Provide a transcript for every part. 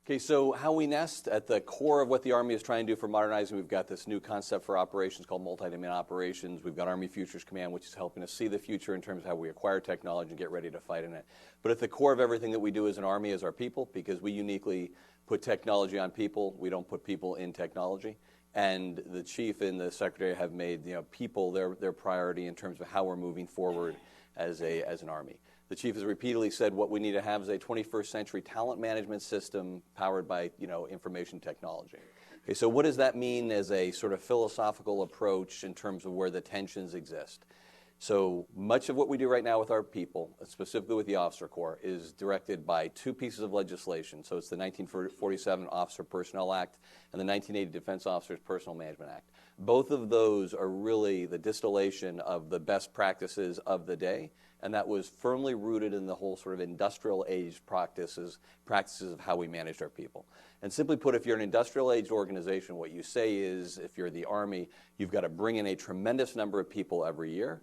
Okay, so how we nest, at the core of what the Army is trying to do for modernizing, we've got this new concept for operations called multi-domain operations. We've got Army Futures Command, which is helping us see the future in terms of how we acquire technology and get ready to fight in it. But at the core of everything that we do as an Army is our people, because we uniquely put technology on people. We don't put people in technology. And the Chief and the Secretary have made people their priority in terms of how we're moving forward as an Army. The Chief has repeatedly said what we need to have is a 21st century talent management system powered by information technology. Okay, so what does that mean as a sort of philosophical approach in terms of where the tensions exist? So much of what we do right now with our people, specifically with the Officer Corps, is directed by two pieces of legislation. So it's the 1947 Officer Personnel Act and the 1980 Defense Officers Personnel Management Act. Both of those are really the distillation of the best practices of the day, and that was firmly rooted in the whole sort of industrial age practices of how we managed our people. And simply put, if you're an industrial age organization, what you say is, if you're the Army, you've got to bring in a tremendous number of people every year.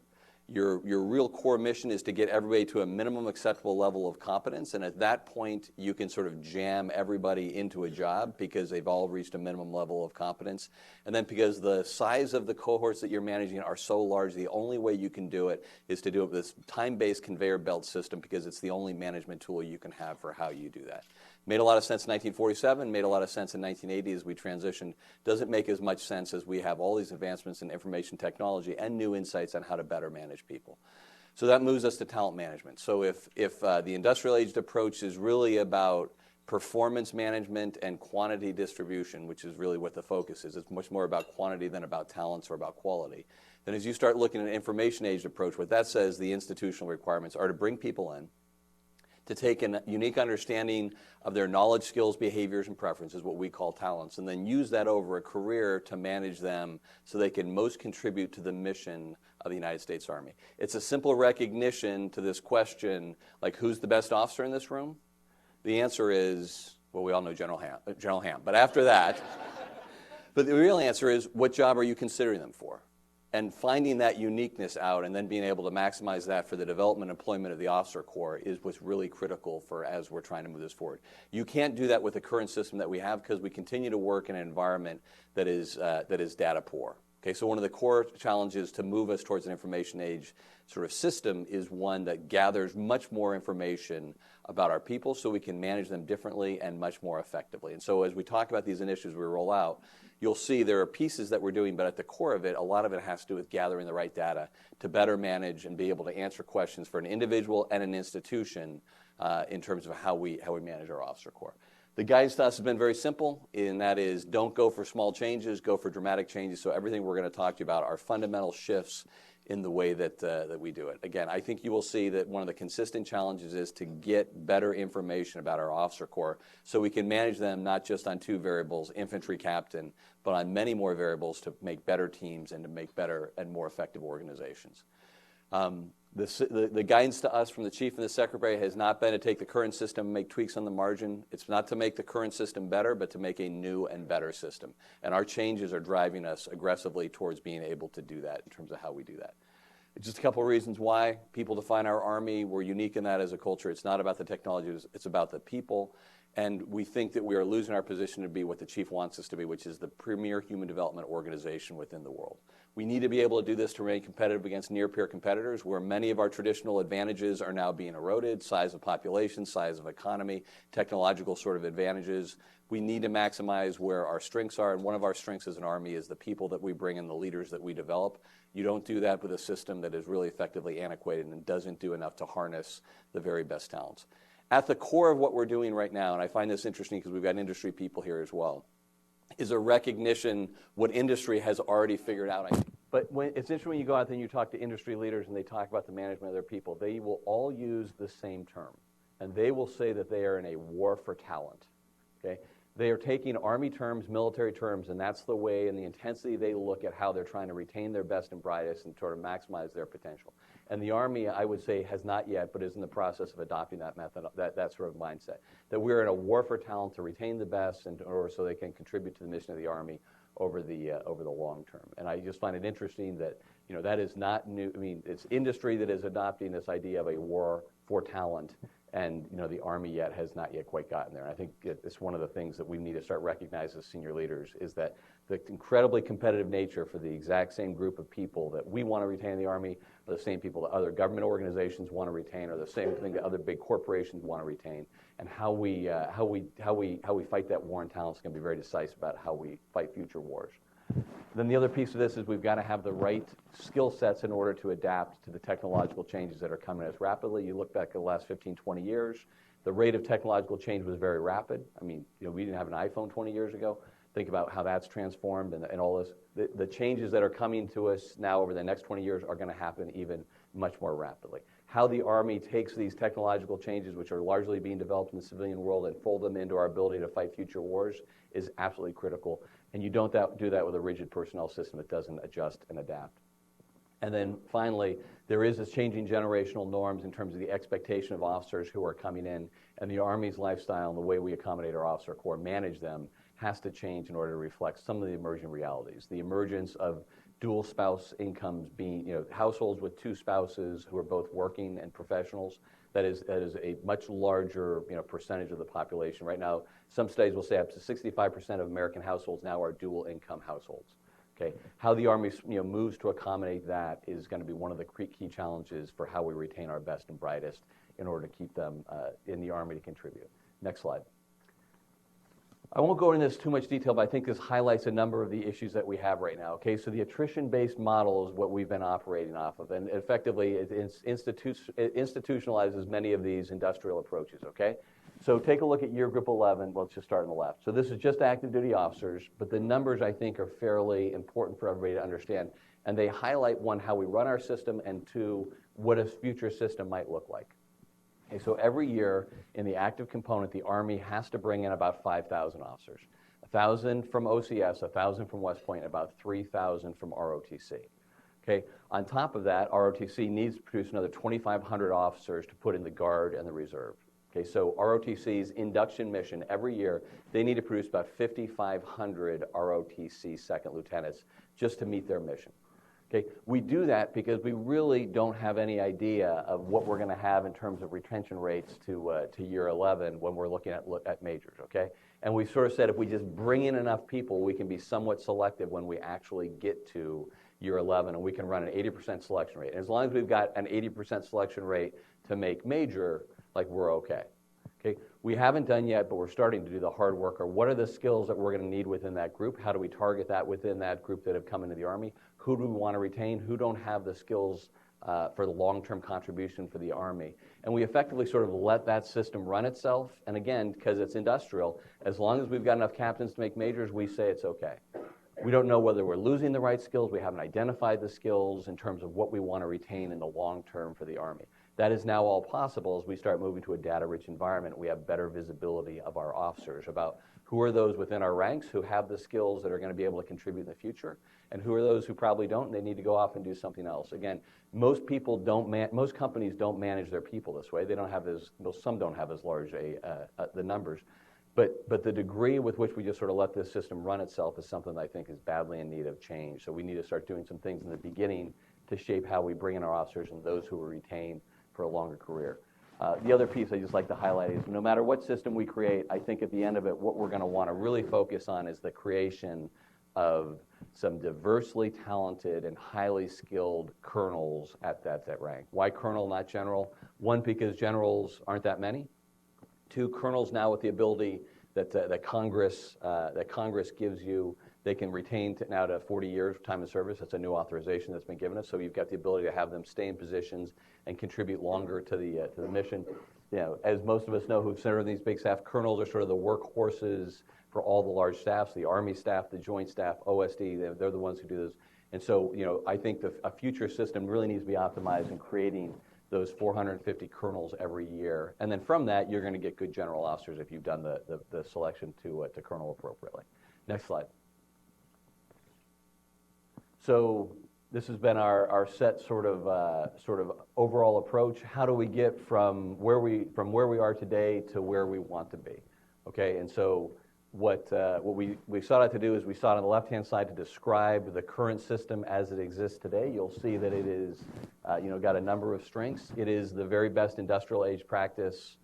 Your real core mission is to get everybody to a minimum acceptable level of competence, and at that point, you can sort of jam everybody into a job because they've all reached a minimum level of competence. And then because the size of the cohorts that you're managing are so large, the only way you can do it is to do it with this time-based conveyor belt system, because it's the only management tool you can have for how you do that. Made a lot of sense in 1947, made a lot of sense in 1980 as we transitioned. Doesn't make as much sense as we have all these advancements in information technology and new insights on how to better manage people. So that moves us to talent management. So if the industrial aged approach is really about performance management and quantity distribution, which is really what the focus is, it's much more about quantity than about talents or about quality. Then as you start looking at an information aged approach, what that says the institutional requirements are to bring people in, to take a unique understanding of their knowledge, skills, behaviors, and preferences, what we call talents, and then use that over a career to manage them so they can most contribute to the mission of the United States Army. It's a simple recognition to this question, like, who's the best officer in this room? The answer is, well, we all know General Ham. But after that, but the real answer is, what job are you considering them for? And finding that uniqueness out and then being able to maximize that for the development and employment of the Officer Corps is what's really critical for as we're trying to move this forward. You can't do that with the current system that we have because we continue to work in an environment that is data poor. Okay, so one of the core challenges to move us towards an information age sort of system is one that gathers much more information about our people so we can manage them differently and much more effectively. And so as we talk about these initiatives we roll out, you'll see there are pieces that we're doing, but at the core of it, a lot of it has to do with gathering the right data to better manage and be able to answer questions for an individual and an institution in terms of how we manage our Officer Corps. The guidance to us has been very simple, and that is don't go for small changes, go for dramatic changes. So everything we're going to talk to you about are fundamental shifts in the way that we do it. Again, I think you will see that one of the consistent challenges is to get better information about our Officer Corps so we can manage them not just on two variables, infantry captain, but on many more variables to make better teams and to make better and more effective organizations. The guidance to us from the Chief and the Secretary has not been to take the current system and make tweaks on the margin. It's not to make the current system better, but to make a new and better system. And our changes are driving us aggressively towards being able to do that in terms of how we do that. Just a couple of reasons why. People define our Army. We're unique in that as a culture. It's not about the technology. It's about the people. And we think that we are losing our position to be what the Chief wants us to be, which is the premier human development organization within the world. We need to be able to do this to remain competitive against near-peer competitors, where many of our traditional advantages are now being eroded: size of population, size of economy, technological sort of advantages. We need to maximize where our strengths are, and one of our strengths as an Army is the people that we bring and the leaders that we develop. You don't do that with a system that is really effectively antiquated and doesn't do enough to harness the very best talents. At the core of what we're doing right now, and I find this interesting because we've got industry people here as well, is a recognition what industry has already figured out, I think. But it's interesting when you go out there and you talk to industry leaders and they talk about the management of their people, they will all use the same term. And they will say that they are in a war for talent. Okay? They are taking Army terms, military terms, and that's the way and the intensity they look at how they're trying to retain their best and brightest and sort of maximize their potential. And the Army, I would say, has not yet, but is in the process of adopting that method, that sort of mindset. That we're in a war for talent to retain the best, and or so they can contribute to the mission of the Army over the long term. And I just find it interesting that that is not new. I mean, it's industry that is adopting this idea of a war for talent, And the Army has not yet quite gotten there. And I think it's one of the things that we need to start recognizing as senior leaders is that the incredibly competitive nature for the exact same group of people that we want to retain in the Army, are the same people that other government organizations want to retain, or the same thing that other big corporations want to retain. And how we fight that war on talent is going to be very decisive about how we fight future wars. Then the other piece of this is we've got to have the right skill sets in order to adapt to the technological changes that are coming at us rapidly. You look back at the last 15, 20 years, the rate of technological change was very rapid. I mean, we didn't have an iPhone 20 years ago. Think about how that's transformed and all this. The changes that are coming to us now over the next 20 years are going to happen even much more rapidly. How the Army takes these technological changes, which are largely being developed in the civilian world, and fold them into our ability to fight future wars is absolutely critical. And you don't do that with a rigid personnel system that doesn't adjust and adapt. And then finally, there is this changing generational norms in terms of the expectation of officers who are coming in, and the Army's lifestyle and the way we accommodate our officer corps, manage them, has to change in order to reflect some of the emerging realities. The emergence of dual spouse incomes being, households with two spouses who are both working and professionals, that is a much larger percentage of the population. Right now, some studies will say up to 65% of American households now are dual income households. Okay, how the Army moves to accommodate that is going to be one of the key challenges for how we retain our best and brightest in order to keep them in the Army to contribute. Next slide. I won't go into this too much detail, but I think this highlights a number of the issues that we have right now. Okay, so the attrition-based model is what we've been operating off of, and effectively it institutionalizes many of these industrial approaches. Okay, so take a look at year group 11. Let's just start on the left. So this is just active duty officers, but the numbers I think are fairly important for everybody to understand, and they highlight, one, how we run our system, and two, what a future system might look like. Okay, so every year in the active component, the Army has to bring in about 5,000 officers. 1,000 from OCS, 1,000 from West Point, about 3,000 from ROTC. Okay, on top of that, ROTC needs to produce another 2,500 officers to put in the Guard and the Reserve. Okay, so ROTC's induction mission every year, they need to produce about 5,500 ROTC second lieutenants just to meet their mission. Okay, we do that because we really don't have any idea of what we're going to have in terms of retention rates to year 11 when we're looking at majors. Okay, and we sort of said if we just bring in enough people, we can be somewhat selective when we actually get to year 11, and we can run an 80% selection rate. And as long as we've got an 80% selection rate to make major, we're okay. Okay, we haven't done yet, but we're starting to do the hard work. Or what are the skills that we're going to need within that group? How do we target that within that group that have come into the Army? Who do we want to retain? Who don't have the skills for the long-term contribution for the Army? And we effectively sort of let that system run itself. And again, because it's industrial, as long as we've got enough captains to make majors, we say it's okay. We don't know whether we're losing the right skills. We haven't identified the skills in terms of what we want to retain in the long term for the Army. That is now all possible as we start moving to a data-rich environment. We have better visibility of our officers about who are those within our ranks who have the skills that are going to be able to contribute in the future, and who are those who probably don't, and they need to go off and do something else. Again, most companies don't manage their people this way. They don't have some don't have as large the numbers. But the degree with which we just sort of let this system run itself is something that I think is badly in need of change. So we need to start doing some things in the beginning to shape how we bring in our officers and those who will retain for a longer career. The other piece I just like to highlight is no matter what system we create, I think at the end of it, what we're going to want to really focus on is the creation of some diversely talented and highly skilled colonels at that rank. Why colonel, not general? One, because generals aren't that many. Two, colonels now with the ability that Congress gives you, they can retain now to 40 years time of service. That's a new authorization that's been given us. So you've got the ability to have them stay in positions and contribute longer to the mission. As most of us know who've served in these big staff, colonels are sort of the workhorses for all the large staffs, the Army staff, the Joint Staff, OSD. They're the ones who do this. And so, I think a future system really needs to be optimized in creating those 450 colonels every year. And then from that, you're going to get good general officers if you've done the selection to colonel appropriately. Next slide. So this has been our set sort of overall approach. How do we get from where we are today to where we want to be? Okay, and so what we sought out to do is we sought on the left-hand side to describe the current system as it exists today. You'll see that it is got a number of strengths. It is the very best industrial age practice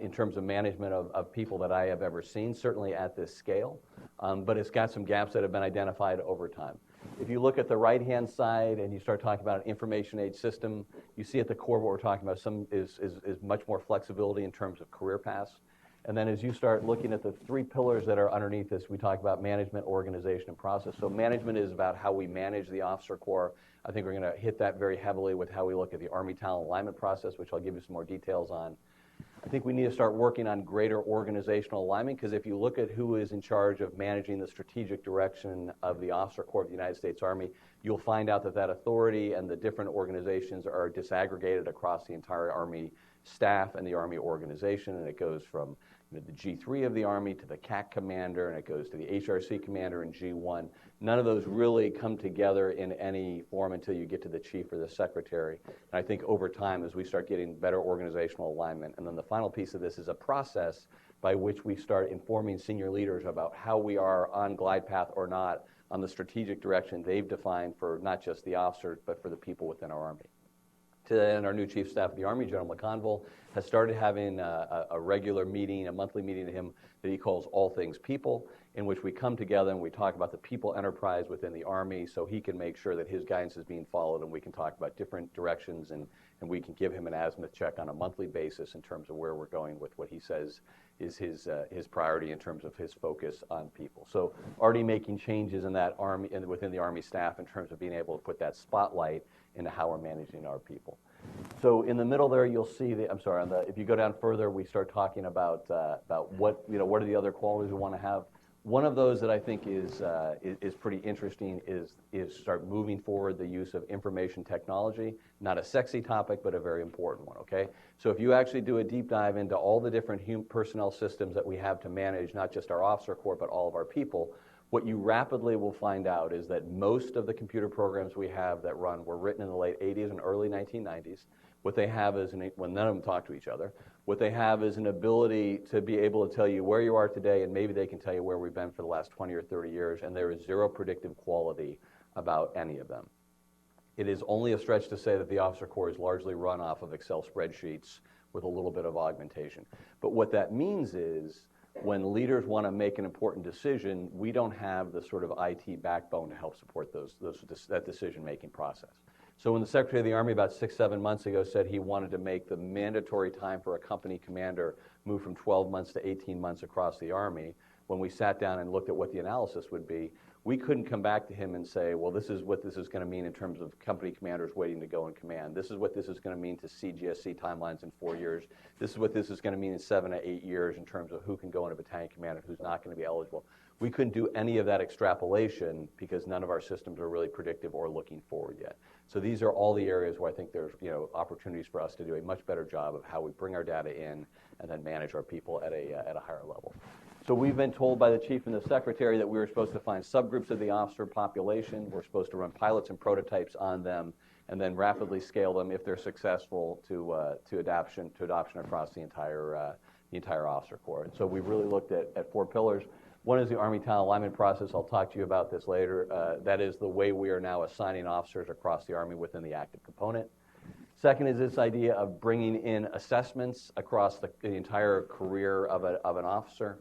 in terms of management of people that I have ever seen, certainly at this scale, but it's got some gaps that have been identified over time. If you look at the right-hand side and you start talking about an information age system, you see at the core what we're talking about is much more flexibility in terms of career paths. And then as you start looking at the three pillars that are underneath this, we talk about management, organization, and process. So management is about how we manage the officer corps. I think we're going to hit that very heavily with how we look at the Army talent alignment process, which I'll give you some more details on. I think we need to start working on greater organizational alignment, because if you look at who is in charge of managing the strategic direction of the officer corps of the United States Army, you'll find out that that authority and the different organizations are disaggregated across the entire Army staff and the Army organization, and it goes from the G3 of the Army to the CAC commander, and it goes to the HRC commander and G1. None of those really come together in any form until you get to the chief or the secretary. And I think over time, as we start getting better organizational alignment, and then the final piece of this is a process by which we start informing senior leaders about how we are on glide path or not on the strategic direction they've defined for not just the officers, but for the people within our Army. And our new Chief of Staff of the Army, General McConville, has started having a regular meeting, a monthly meeting to him that he calls All Things People, in which we come together and we talk about the people enterprise within the Army so he can make sure that his guidance is being followed, and we can talk about different directions, and we can give him an azimuth check on a monthly basis in terms of where we're going with what he says is his priority in terms of his focus on people. So already making changes in that Army and within the Army staff in terms of being able to put that spotlight into how we're managing our people. So in the middle there, you'll see if you go down further, we start talking about what are the other qualities we want to have. One of those that I think is pretty interesting is start moving forward the use of information technology. Not a sexy topic, but a very important one, okay? So if you actually do a deep dive into all the different personnel systems that we have to manage, not just our officer corps, but all of our people, what you rapidly will find out is that most of the computer programs we have that run were written in the late 80s and early 1990s. What they have is, well, none of them talk to each other. What they have is an ability to be able to tell you where you are today, and maybe they can tell you where we've been for the last 20 or 30 years, and there is zero predictive quality about any of them. It is only a stretch to say that the officer corps is largely run off of Excel spreadsheets with a little bit of augmentation. But what that means is, when leaders want to make an important decision, we don't have the sort of IT backbone to help support that decision-making process. So when the Secretary of the Army about 6-7 months ago said he wanted to make the mandatory time for a company commander move from 12 months to 18 months across the Army, when we sat down and looked at what the analysis would be, we couldn't come back to him and say, well, this is what this is going to mean in terms of company commanders waiting to go in command. This is what this is going to mean to CGSC timelines in 4 years. This is what this is going to mean in 7 to 8 years in terms of who can go in a battalion commander, who's not going to be eligible. We couldn't do any of that extrapolation because none of our systems are really predictive or looking forward yet. So these are all the areas where I think there's opportunities for us to do a much better job of how we bring our data in and then manage our people at a higher level. So we've been told by the Chief and the Secretary that we were supposed to find subgroups of the officer population. We're supposed to run pilots and prototypes on them, and then rapidly scale them if they're successful to adoption across the entire officer corps. And so we've really looked at 4 pillars. One is the Army talent alignment process. I'll talk to you about this later. That is the way we are now assigning officers across the Army within the active component. Second is this idea of bringing in assessments across the entire career of an officer.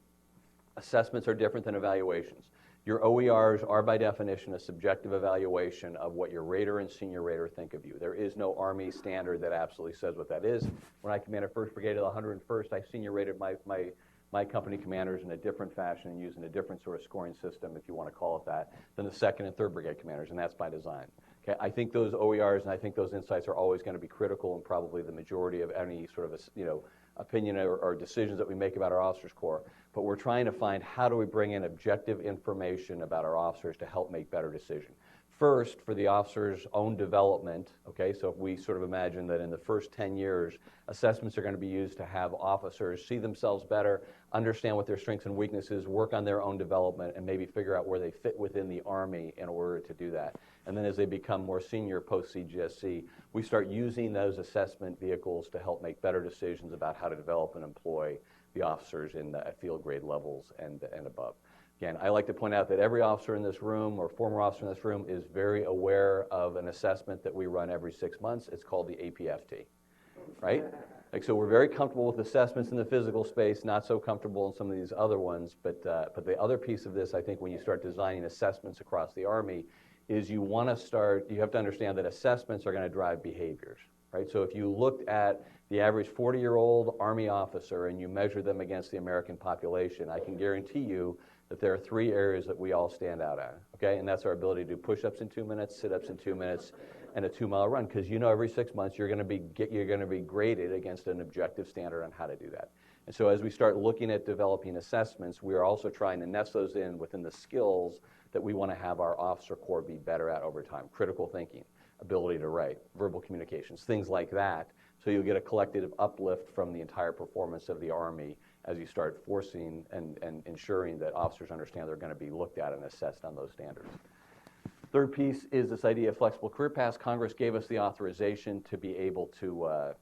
Assessments are different than evaluations. Your OERs are by definition a subjective evaluation of what your rater and senior rater think of you. There is no Army standard that absolutely says what that is. When I commanded 1st Brigade of the 101st, I senior rated my company commanders in a different fashion and using a different sort of scoring system, if you want to call it that, than the 2nd and 3rd Brigade commanders, and that's by design. Okay, I think those OERs and I think those insights are always going to be critical and probably the majority of any sort of opinion or decisions that we make about our officers corps. But we're trying to find how do we bring in objective information about our officers to help make better decisions. First, for the officers' own development, okay, so if we sort of imagine that in the first 10 years, assessments are going to be used to have officers see themselves better, understand what their strengths and weaknesses, work on their own development, and maybe figure out where they fit within the Army in order to do that. And then as they become more senior post-CGSC, we start using those assessment vehicles to help make better decisions about how to develop and employ the officers at field grade levels and above. Again, I like to point out that every officer in this room or former officer in this room is very aware of an assessment that we run every 6 months. It's called the APFT, right? Like, so we're very comfortable with assessments in the physical space, not so comfortable in some of these other ones, but the other piece of this, I think, when you start designing assessments across the Army, is you have to understand that assessments are going to drive behaviors, right? So if you looked at the average 40-year-old Army officer and you measure them against the American population, I can guarantee you that there are 3 areas that we all stand out at, okay? And that's our ability to do push-ups in 2 minutes, sit-ups in 2 minutes, and a 2-mile run, because every 6 months you're going to be graded against an objective standard on how to do that. And so as we start looking at developing assessments, we are also trying to nest those in within the skills that we want to have our officer corps be better at over time. Critical thinking, ability to write, verbal communications, things like that. So you'll get a collective uplift from the entire performance of the Army as you start forcing and ensuring that officers understand they're going to be looked at and assessed on those standards. Third piece is this idea of flexible career paths. Congress gave us the authorization to be able to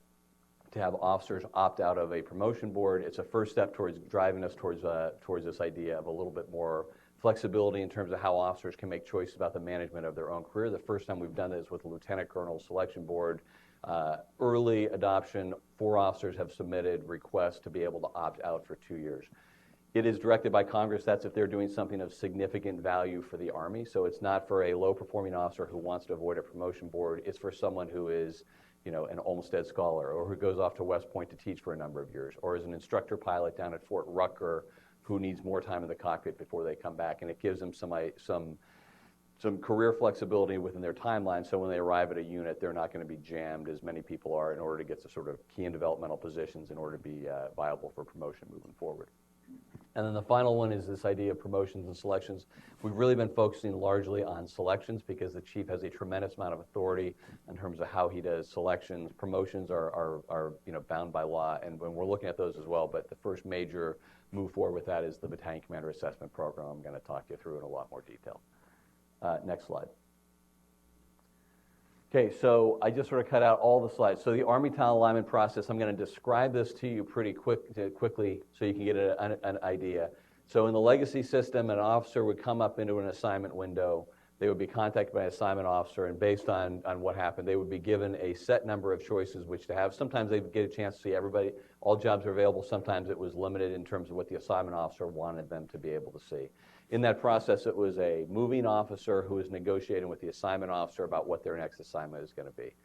have officers opt out of a promotion board. It's a first step towards driving us towards this idea of a little bit more flexibility in terms of how officers can make choices about the management of their own career. The first time we've done this with the Lieutenant Colonel Selection Board. Early adoption, 4 officers have submitted requests to be able to opt out for 2 years. It is directed by Congress. That's if they're doing something of significant value for the Army. So it's not for a low-performing officer who wants to avoid a promotion board. It's for someone who is, an Olmsted scholar, or who goes off to West Point to teach for a number of years, or is an instructor pilot down at Fort Rucker who needs more time in the cockpit before they come back. And it gives them some career flexibility within their timeline, so when they arrive at a unit, they're not going to be jammed as many people are in order to get to sort of key and developmental positions in order to be viable for promotion moving forward. And then the final one is this idea of promotions and selections. We've really been focusing largely on selections because the chief has a tremendous amount of authority in terms of how he does selections. Promotions are bound by law, and when we're looking at those as well, but the first major move forward with that is the Battalion Commander Assessment Program. I'm going to talk you through in a lot more detail. Next slide. Okay, so I just sort of cut out all the slides. So the Army talent alignment process, I'm going to describe this to you pretty quickly so you can get an idea. So in the legacy system, an officer would come up into an assignment window. They would be contacted by an assignment officer, and based on what happened, they would be given a set number of choices which to have. Sometimes they'd get a chance to see everybody. All jobs are available. Sometimes it was limited in terms of what the assignment officer wanted them to be able to see. In that process, it was a moving officer who was negotiating with the assignment officer about what their next assignment is going to be.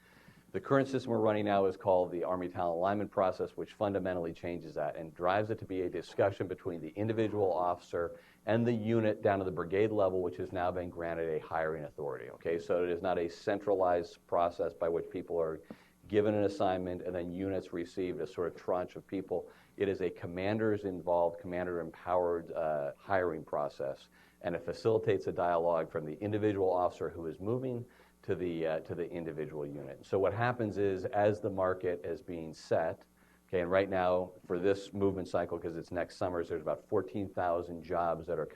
The current system we're running now is called the Army Talent Alignment Process, which fundamentally changes that and drives it to be a discussion between the individual officer and the unit down to the brigade level, which has now been granted a hiring authority. Okay, so it is not a centralized process by which people are given an assignment and then units receive a sort of tranche of people. It is a commander-involved, commander-empowered hiring process, and it facilitates a dialogue from the individual officer who is moving to the individual unit. So what happens is, as the market is being set, okay, and right now for this movement cycle, because it's next summer, there's about 14,000 jobs that are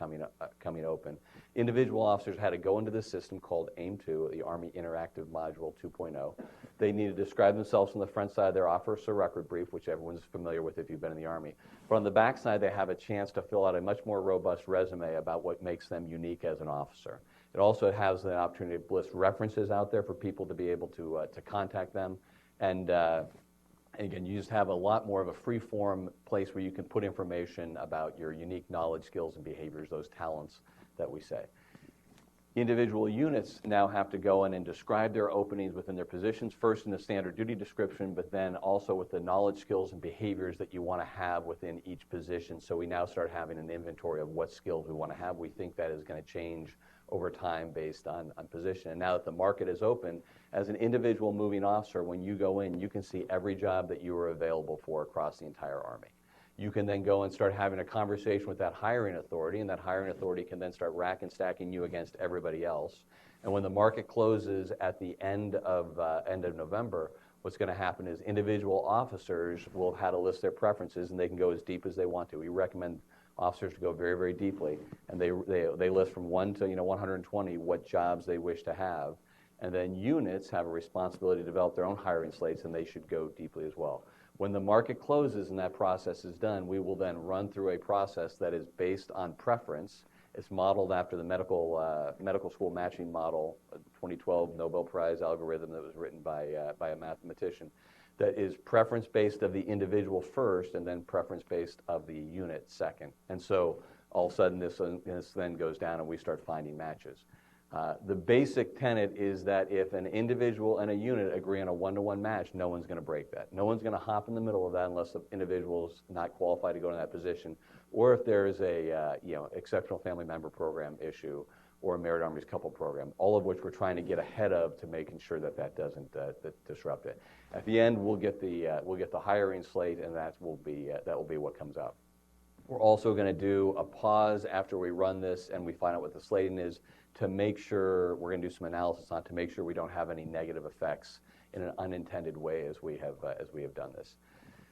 coming open. Individual officers had to go into this system called AIM-2, the Army Interactive Module 2.0. They need to describe themselves on the front side of their officer record brief, which everyone's familiar with if you've been in the Army. But on the back side, they have a chance to fill out a much more robust resume about what makes them unique as an officer. It also has the opportunity to list references out there for people to be able to contact them. And again, you just have a lot more of a free-form place where you can put information about your unique knowledge, skills, and behaviors, those talents that we say. Individual units now have to go in and describe their openings within their positions, first in the standard duty description, but then also with the knowledge, skills, and behaviors that you want to have within each position. So we now start having an inventory of what skills we want to have. We think that is going to change over time based on position. And now that the market is open, as an individual moving officer, when you go in, you can see every job that you are available for across the entire Army. You can then go and start having a conversation with that hiring authority, and that hiring authority can then start rack and stacking you against everybody else. And when the market closes at the end of November, what's going to happen is individual officers will have had to list their preferences, and they can go as deep as they want to. We recommend officers to go very, very deeply, and they list from 1 to 120 what jobs they wish to have. And then units have a responsibility to develop their own hiring slates, and they should go deeply as well. When the market closes and that process is done, we will then run through a process that is based on preference. It's modeled after the medical school matching model, a 2012 Nobel Prize algorithm that was written by a mathematician. that is preference-based of the individual first and then preference-based of the unit second. And so all of a sudden this then goes down and we start finding matches. The basic tenet is that if an individual and a unit agree on a one-to-one match, no one's going to break that. No one's going to hop in the middle of that unless the individual is not qualified to go in that position, or if there is a exceptional family member program issue or a Merit Armies couple program, all of which we're trying to get ahead of to making sure that that doesn't disrupt it. At the end, we'll get the hiring slate, and that will be what comes out. We're also going to do a pause after we run this and we find out what the slating is to make sure we're going to do some analysis on to make sure we don't have any negative effects in an unintended way as we have done this.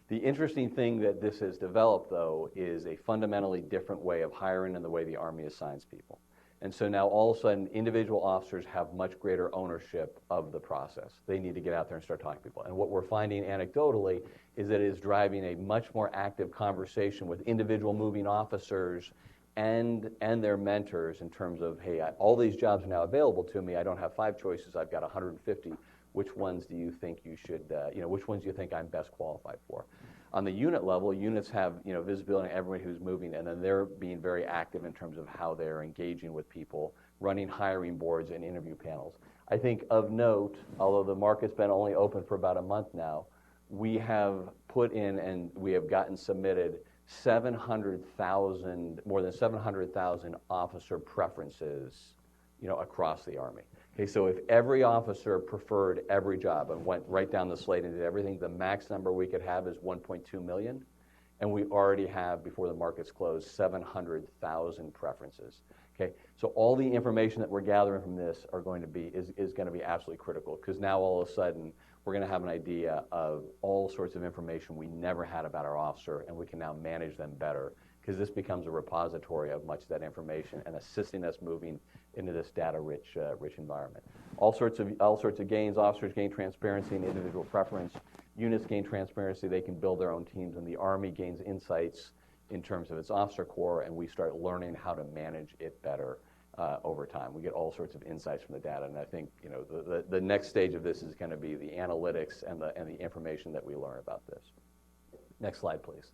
The interesting thing that this has developed, though, is a fundamentally different way of hiring and the way the Army assigns people. And so now all of a sudden, individual officers have much greater ownership of the process. They need to get out there and start talking to people. And what we're finding anecdotally is that it is driving a much more active conversation with individual moving officers and their mentors in terms of, hey, all these jobs are now available to me. I don't have 5 choices. I've got 150. Which ones do you think you should, which ones do you think I'm best qualified for? On the unit level, units have, visibility on everybody who's moving, and then they're being very active in terms of how they're engaging with people, running hiring boards and interview panels. I think of note, although the market's been only open for about a month now, we have put in and we have gotten submitted more than 700,000 officer preferences, across the Army. Okay, so if every officer preferred every job and went right down the slate and did everything, the max number we could have is 1.2 million, and we already have, before the market's closed, 700,000 preferences. Okay, so all the information that we're gathering from this is going to be absolutely critical, because now all of a sudden we're going to have an idea of all sorts of information we never had about our officer, and we can now manage them better, because this becomes a repository of much of that information and assisting us moving into this data-rich environment. All sorts of gains. Officers gain transparency and individual preference. Units gain transparency. They can build their own teams, and the Army gains insights in terms of its officer corps, and we start learning how to manage it better over time. We get all sorts of insights from the data, and I think the next stage of this is going to be the analytics and the information that we learn about this. Next slide, please.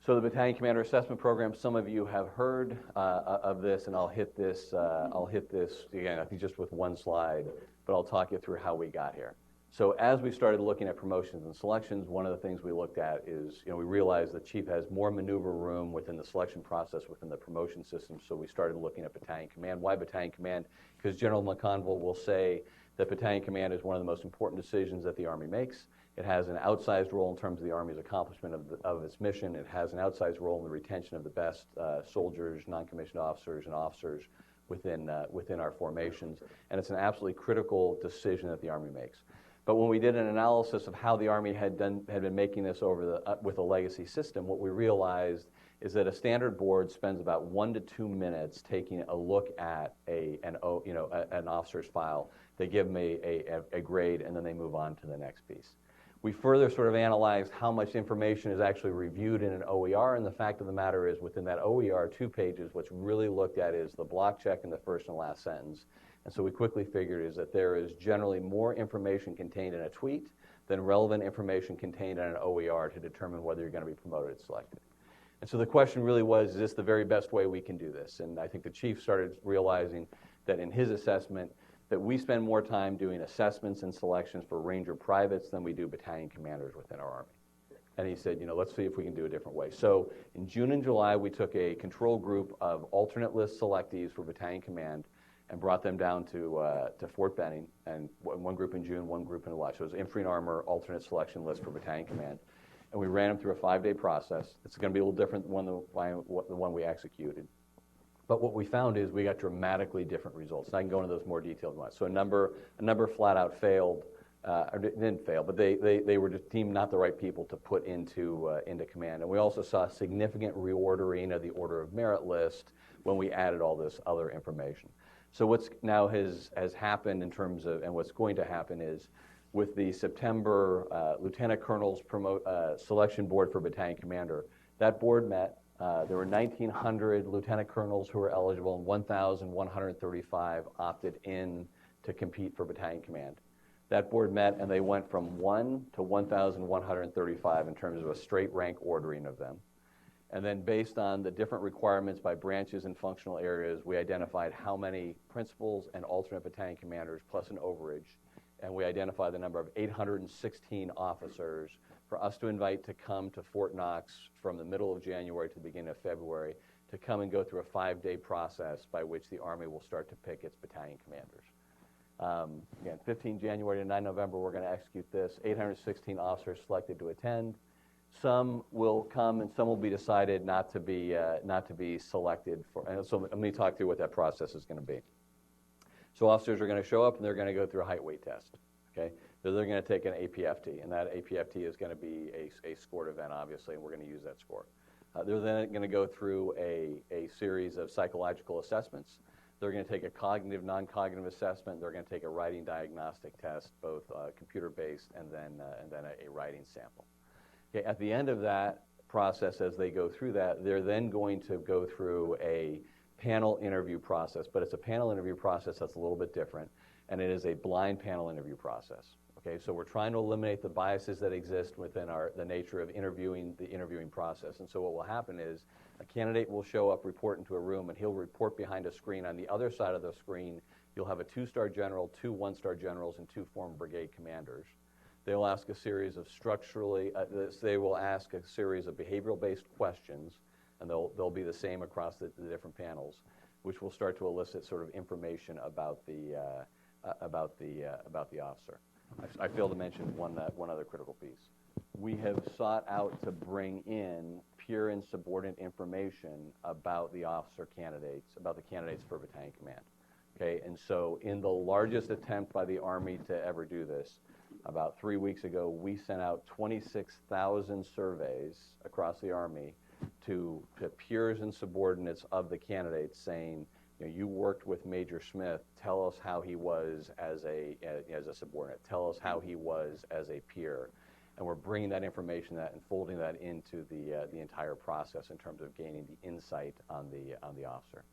So the Battalion Commander Assessment Program, some of you have heard of this, and I'll hit this again, I think just with one slide, but I'll talk you through how we got here. So as we started looking at promotions and selections, one of the things we looked at is, we realized the chief has more maneuver room within the selection process within the promotion system, so we started looking at Battalion Command. Why Battalion Command? Because General McConville will say that Battalion Command is one of the most important decisions that the Army makes. It has an outsized role in terms of the Army's accomplishment of its mission. It has an outsized role in the retention of the best soldiers, non-commissioned officers, and officers within our formations. And it's an absolutely critical decision that the Army makes. But when we did an analysis of how the Army had been making this with a legacy system, what we realized is that a standard board spends about 1 to 2 minutes taking a look at an officer's file. They give them a grade, and then they move on to the next piece. We further sort of analyzed how much information is actually reviewed in an OER, and the fact of the matter is within that OER 2 pages, what's really looked at is the block check in the first and last sentence. And so we quickly figured is that there is generally more information contained in a tweet than relevant information contained in an OER to determine whether you're going to be promoted or selected. And so the question really was, is this the very best way we can do this? And I think the chief started realizing that in his assessment, that we spend more time doing assessments and selections for Ranger privates than we do battalion commanders within our Army. And he said, let's see if we can do a different way. So in June and July, we took a control group of alternate list selectees for battalion command and brought them down to Fort Benning, and one group in June, one group in July. So it was infantry and armor alternate selection list for battalion command. And we ran them through a 5-day process. It's going to be a little different than the one we executed. But what we found is we got dramatically different results. And I can go into those more detailed ones. So a number flat out failed, or didn't fail, but they were just deemed not the right people to put into command. And we also saw significant reordering of the order of merit list when we added all this other information. So what's now has happened in terms of, and what's going to happen is, with the September Lieutenant Colonel's selection board for battalion commander, that board met. There were 1,900 lieutenant colonels who were eligible, and 1,135 opted in to compete for battalion command. That board met, and they went from 1 to 1,135 in terms of a straight rank ordering of them. And then based on the different requirements by branches and functional areas, we identified how many principals and alternate battalion commanders plus an overage, and we identified the number of 816 officers for us to invite to come to Fort Knox from the middle of January to the beginning of February to come and go through a 5-day process by which the Army will start to pick its battalion commanders. Again, 15 January to 9 November, we're going to execute this. 816 officers selected to attend. Some will come and some will be decided not to be selected for. And so let me talk through what that process is going to be. So officers are going to show up and they're going to go through a height weight test. Okay, so they're going to take an APFT, and that APFT is going to be a scored event, obviously, and we're going to use that score. They're then going to go through a series of psychological assessments. They're going to take a cognitive, non-cognitive assessment. They're going to take a writing diagnostic test, both computer-based and then a writing sample. Okay, at the end of that process, as they go through that, they're then going to go through a panel interview process, but it's a panel interview process that's a little bit different, and it is a blind panel interview process. Okay, so we're trying to eliminate the biases that exist within the nature of the interviewing process. And so what will happen is a candidate will show up, report into a room, and he'll report behind a screen. On the other side of the screen, you'll have a 2-star general, 2 1-star generals, and 2 former brigade commanders. They will ask a series of behavioral-based questions, and they'll be the same across the different panels, which will start to elicit sort of information about the officer. I failed to mention one other critical piece. We have sought out to bring in peer and subordinate information about the officer candidates, about the candidates for battalion command. Okay, and so in the largest attempt by the Army to ever do this, about 3 weeks ago, we sent out 26,000 surveys across the Army to peers and subordinates of the candidates saying, you worked with Major Smith, tell us how he was as a subordinate, tell us how he was as a peer. And we're bringing that information and folding that into the entire process in terms of gaining the insight on the officer.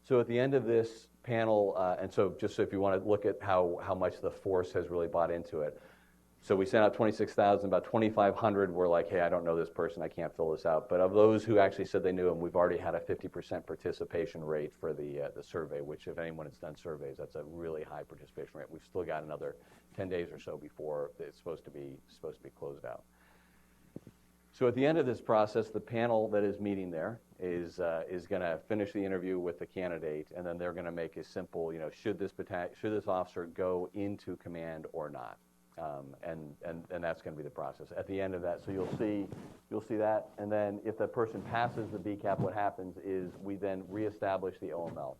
So at the end of this panel, and so just so if you want to look at how much the force has really bought into it, so we sent out 26,000, about 2,500 were like, hey, I don't know this person, I can't fill this out. But of those who actually said they knew him, we've already had a 50% participation rate for the survey, which if anyone has done surveys, that's a really high participation rate. We've still got another 10 days or so before it's supposed to be closed out. So at the end of this process, the panel that is meeting there is going to finish the interview with the candidate, and then they're going to make a simple, should this officer go into command or not? And that's going to be the process. At the end of that, so you'll see that, and then if the person passes the BCAP, what happens is we then reestablish the OML.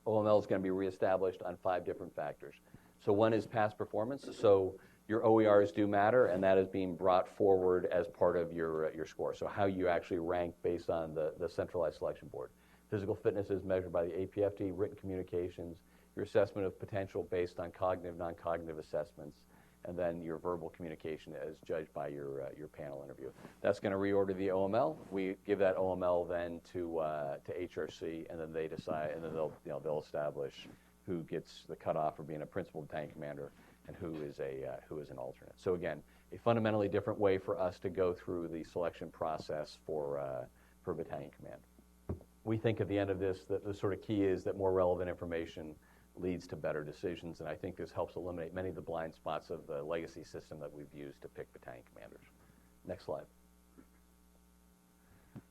OML is going to be reestablished on 5 different factors. So one is past performance. So your OERs do matter, and that is being brought forward as part of your score. So how you actually rank based on the centralized selection board. Physical fitness is measured by the APFT, written communications, your assessment of potential based on cognitive, non-cognitive assessments, and then your verbal communication as judged by your panel interview. That's going to reorder the OML. We give that OML then to HRC, and then they decide, and then they'll establish who gets the cutoff for being a principal battalion commander and who is an alternate. So again, a fundamentally different way for us to go through the selection process for battalion command. We think at the end of this that the sort of key is that more relevant information leads to better decisions, and I think this helps eliminate many of the blind spots of the legacy system that we've used to pick battalion commanders. Next slide.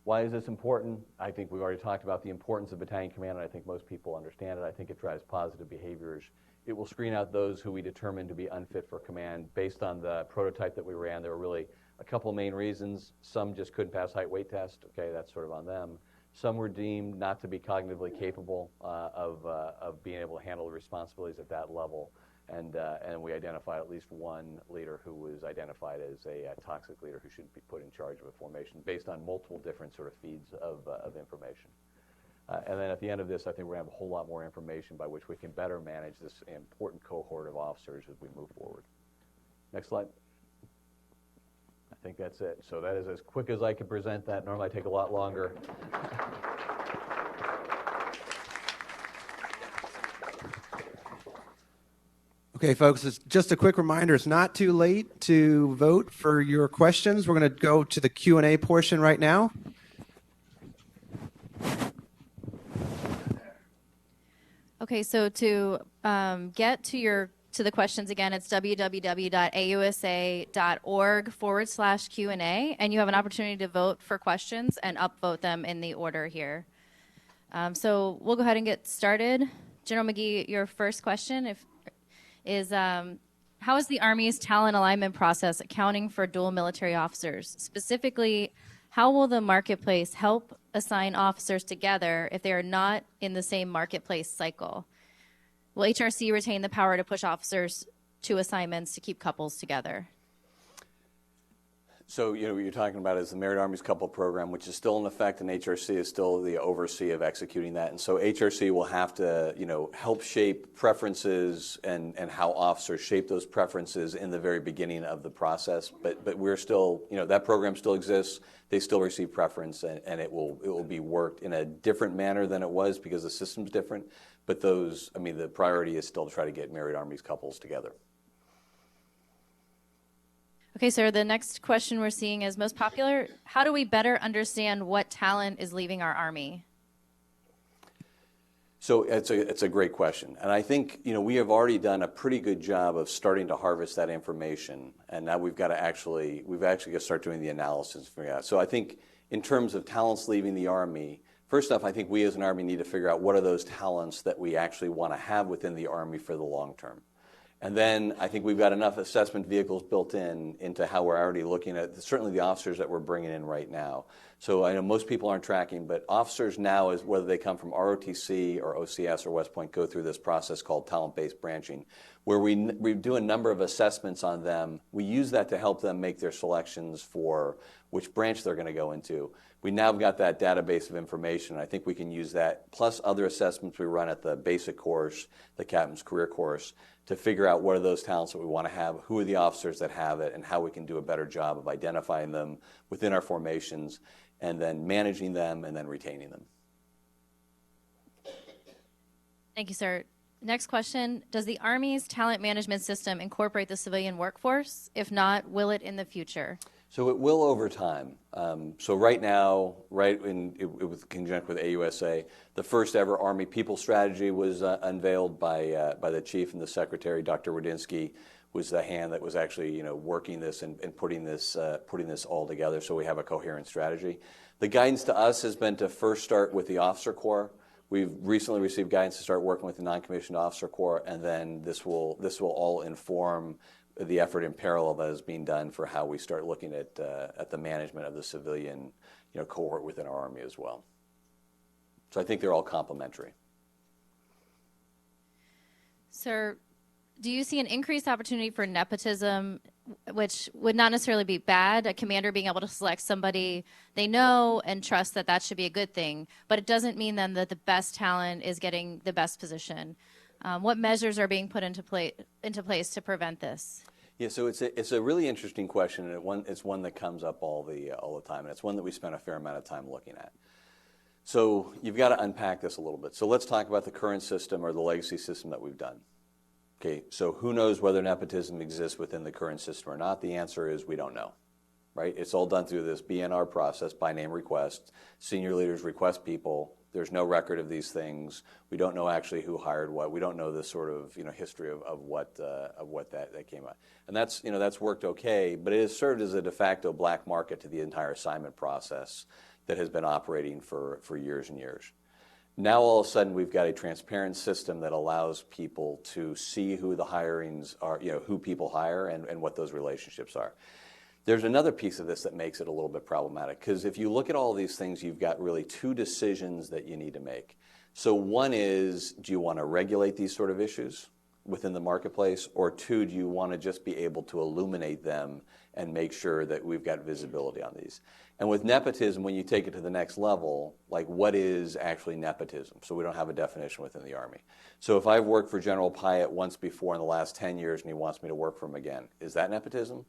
Why is this important? I think we've already talked about the importance of battalion command, and I think most people understand it. I think it drives positive behaviors. It will screen out those who we determine to be unfit for command. Based on the prototype that we ran, there were really a couple main reasons. Some just couldn't pass height weight test. Okay, that's sort of on them. Some were deemed not to be cognitively capable of being able to handle the responsibilities at that level, and we identified at least one leader who was identified as a toxic leader who should be put in charge of a formation based on multiple different sort of feeds of information. And then at the end of this, I think we're going to have a whole lot more information by which we can better manage this important cohort of officers as we move forward. Next slide. I think that's it. So that is as quick as I can present that. Normally I take a lot longer. Okay, folks, it's just a quick reminder. It's not too late to vote for your questions. We're going to go to the Q&A portion right now. Okay, so to get to the questions again, it's www.ausa.org/Q&A, and you have an opportunity to vote for questions and upvote them in the order here. So we'll go ahead and get started. General McGee, your first question is how is the Army's talent alignment process accounting for dual military officers? Specifically, how will the marketplace help assign officers together if they are not in the same marketplace cycle? Will HRC retain the power to push officers to assignments to keep couples together? So, what you're talking about is the Married Armies Couple Program, which is still in effect, and HRC is still the oversee of executing that. And so HRC will have to, help shape preferences and how officers shape those preferences in the very beginning of the process. But we're still, that program still exists. They still receive preference, and it will be worked in a different manner than it was because the system's different. But the priority is still to try to get Married Armies couples together. Okay, sir, the next question we're seeing is most popular. How do we better understand what talent is leaving our Army? So it's a great question. And I think, we have already done a pretty good job of starting to harvest that information. And now we've got to start doing the analysis for that. So I think in terms of talents leaving the Army, first off, I think we as an Army need to figure out what are those talents that we actually want to have within the Army for the long term. And then I think we've got enough assessment vehicles built into how we're already looking at certainly the officers that we're bringing in right now. So I know most people aren't tracking, but officers now, whether they come from ROTC or OCS or West Point, go through this process called talent-based branching, where we do a number of assessments on them. We use that to help them make their selections for which branch they're going to go into. We now have got that database of information. I think we can use that, plus other assessments we run at the basic course, the Captain's Career Course, to figure out what are those talents that we want to have, who are the officers that have it, and how we can do a better job of identifying them within our formations, and then managing them, and then retaining them. Thank you, sir. Next question, does the Army's talent management system incorporate the civilian workforce? If not, will it in the future? So it will over time. So right now, with conjunct with AUSA, the first ever Army People Strategy was unveiled by the Chief and the Secretary. Dr. Rudinsky was the hand that was actually working this and putting this all together. So we have a coherent strategy. The guidance to us has been to first start with the Officer Corps. We've recently received guidance to start working with the Non-Commissioned Officer Corps, and then this will all inform the effort in parallel that is being done for how we start looking at the management of the civilian cohort within our Army as well. So I think they're all complementary. Sir, do you see an increased opportunity for nepotism, which would not necessarily be bad, a commander being able to select somebody they know and trust that should be a good thing, but it doesn't mean then that the best talent is getting the best position? What measures are being put into place to prevent this? Yeah, so it's a really interesting question, and it's one that comes up all the time, and it's one that we spend a fair amount of time looking at. So you've got to unpack this a little bit. So let's talk about the current system or the legacy system that we've done. Okay, so who knows whether nepotism exists within the current system or not? The answer is we don't know, right? It's all done through this BNR process, by name request. Senior leaders request people. There's no record of these things. We don't know actually who hired what. We don't know the sort of history of what that came out. And that's worked okay, but it has served as a de facto black market to the entire assignment process that has been operating for years and years. Now all of a sudden we've got a transparent system that allows people to see who the hirings are, who people hire and what those relationships are. There's another piece of this that makes it a little bit problematic, because if you look at all these things, you've got really two decisions that you need to make. So one is, do you want to regulate these sort of issues within the marketplace? Or two, do you want to just be able to illuminate them and make sure that we've got visibility on these? And with nepotism, when you take it to the next level, like what is actually nepotism? So we don't have a definition within the Army. So if I've worked for General Pyatt once before in the last 10 years and he wants me to work for him again, is that nepotism?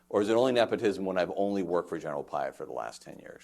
Or is it only nepotism when I've only worked for General Pyatt for the last 10 years?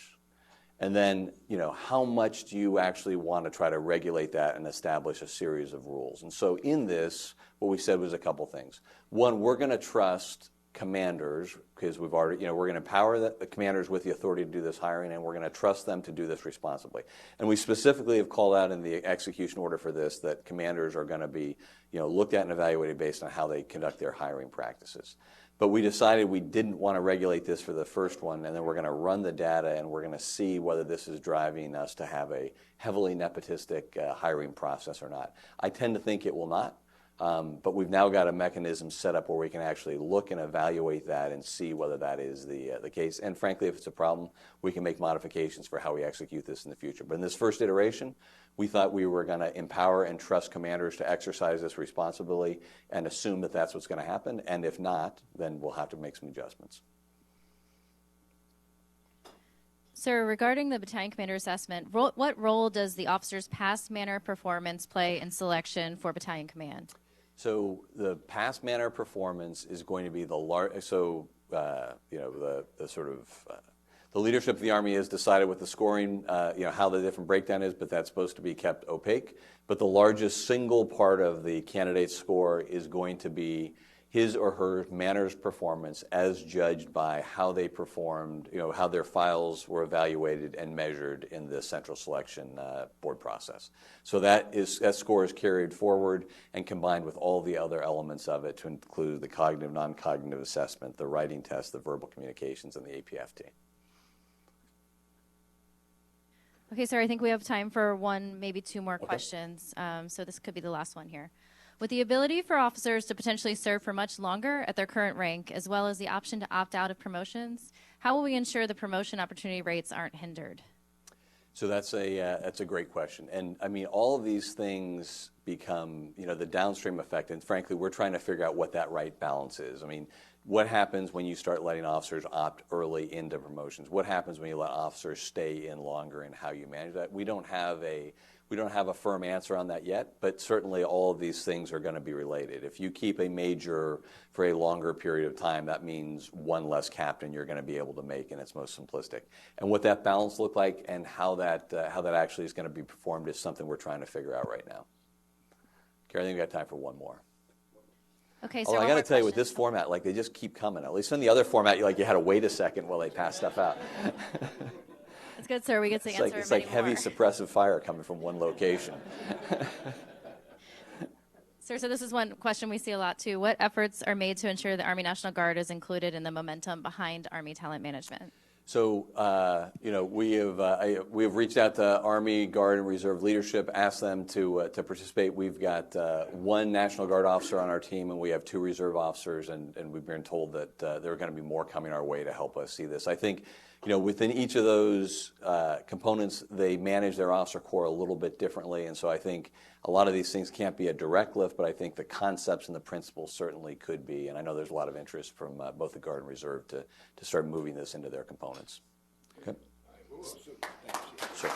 And then, how much do you actually want to try to regulate that and establish a series of rules? And so in this, what we said was a couple things. One, we're going to trust commanders, because we're going to empower the commanders with the authority to do this hiring, and we're going to trust them to do this responsibly. And we specifically have called out in the execution order for this that commanders are going to be, looked at and evaluated based on how they conduct their hiring practices. But we decided we didn't want to regulate this for the first one, and then we're going to run the data and we're going to see whether this is driving us to have a heavily nepotistic hiring process or not. I tend to think it will not. But we've now got a mechanism set up where we can actually look and evaluate that and see whether that is the case. And frankly, if it's a problem, we can make modifications for how we execute this in the future. But in this first iteration, we thought we were going to empower and trust commanders to exercise this responsibility and assume that that's what's going to happen. And if not, then we'll have to make some adjustments. Sir, regarding the battalion commander assessment, what role does the officer's past manner performance play in selection for battalion command? So the past manner performance is going to be the the leadership of the Army has decided what the scoring, how the different breakdown is, but that's supposed to be kept opaque. But the largest single part of the candidate's score is going to be his or her manners performance as judged by how they performed, how their files were evaluated and measured in the central selection board process. So that score is carried forward and combined with all the other elements of it to include the cognitive, non-cognitive assessment, the writing test, the verbal communications, and the APFT. Okay, sir, I think we have time for one, maybe two more questions. So this could be the last one here. With the ability for officers to potentially serve for much longer at their current rank, as well as the option to opt out of promotions, how will we ensure the promotion opportunity rates aren't hindered? So that's a great question. And I mean, all of these things become, the downstream effect. And frankly, we're trying to figure out what that right balance is. I mean, what happens when you start letting officers opt early into promotions? What happens when you let officers stay in longer, and how you manage that? We don't have a firm answer on that yet, but certainly all of these things are going to be related. If you keep a major for a longer period of time, that means one less captain you're going to be able to make in its most simplistic. And what that balance look like and how that actually is going to be performed is something we're trying to figure out right now. Carrie, I think we've got time for one more. Okay, so I got to tell you, with this format, they just keep coming. At least in the other format, you had to wait a second while they pass stuff out. That's good, sir. We get to answer It's like heavy suppressive fire coming from one location. Sir, so this is one question we see a lot too. What efforts are made to ensure the Army National Guard is included in the momentum behind Army talent management? So, we have reached out to Army, Guard, and Reserve leadership, asked them to participate. We've got one National Guard officer on our team, and we have 2 Reserve officers, and we've been told that there are going to be more coming our way to help us see this. I think, within each of those components, they manage their officer corps a little bit differently, and so I think a lot of these things can't be a direct lift, but I think the concepts and the principles certainly could be, and I know there's a lot of interest from both the Guard and Reserve to start moving this into their components. Okay. Sure.